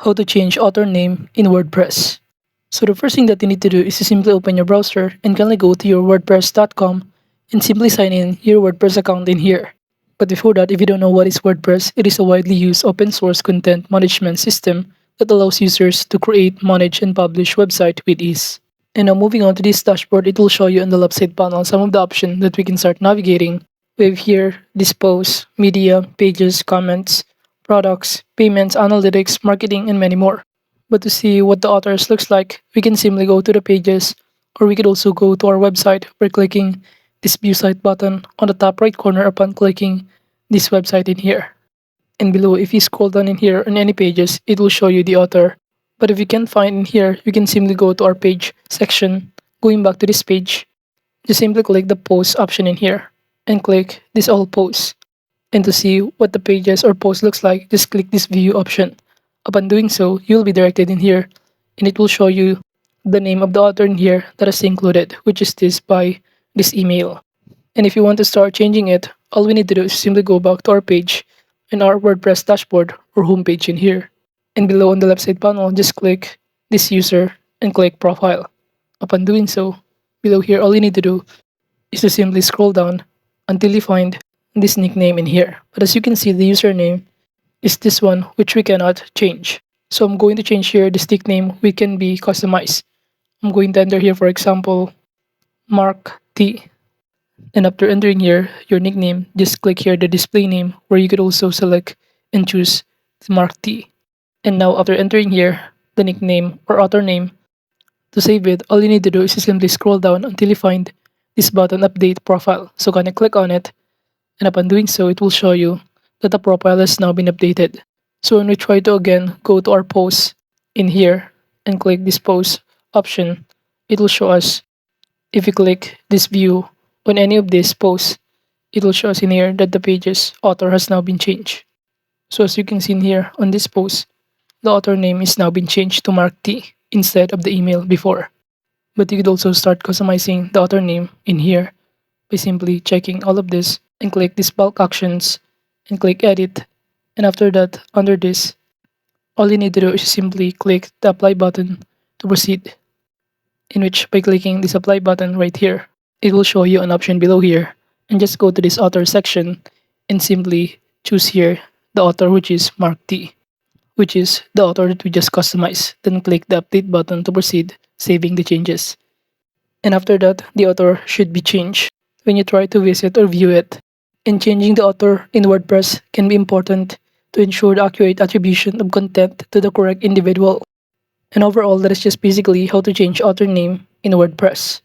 How to change author name in WordPress. So the first thing that you need to do is to simply open your browser and kindly go to your WordPress.com and simply sign in your WordPress account in here. But before that, if you don't know what is WordPress, it is a widely used open source content management system that allows users to create, manage, and publish websites with ease. And now moving on to this dashboard, it will show you on the left side panel some of the options that we can start navigating. We have here dispose, media, pages, comments, products, payments, analytics, marketing, and many more. But to see what the authors looks like, we can simply go to the pages, or we could also go to our website by clicking this view site button on the top right corner upon clicking this website in here. And below, if you scroll down in here on any pages, it will show you the author. But if you can't find in here, you can simply go to our page section. Going back to this page, just simply click the post option in here and click this all posts. And to see what the pages or post looks like, just click this view option. Upon doing so, you'll be directed in here and it will show you the name of the author in here that is included, which is this by this email. And if you want to start changing it, all we need to do is simply go back to our page in our WordPress dashboard or homepage in here. And below on the left side panel, just click this user and click profile. Upon doing so, below here, all you need to do is to simply scroll down until you find this nickname in here. But as you can see, the username is this one, which we cannot change. So I'm going to change here this nickname, we can be customized. I'm going to enter here, for example, Mark T. And after entering here your nickname, just click here the display name where you could also select and choose Mark T. And now after entering here the nickname or author name, to save it, all you need to do is to simply scroll down until you find this button update profile. So gonna click on it, and upon doing so, it will show you that the profile has now been updated. So when we try to again go to our post in here and click this post option, it will show us if you click this view on any of these posts, it will show us in here that the page's author has now been changed. So as you can see in here on this post, the author name is now been changed to Mark T instead of the email before. But you could also start customizing the author name in here by simply checking all of this and click this bulk actions and click edit. And after that, under this, all you need to do is simply click the apply button to proceed. In which by clicking this apply button right here, it will show you an option below here, and just go to this author section and simply choose here the author, which is Mark T, which is the author that we just customized. Then click the update button to proceed, saving the changes. And after that, the author should be changed when you try to visit or view it. And changing the author in WordPress can be important to ensure the accurate attribution of content to the correct individual. And overall, that is just basically how to change author name in WordPress.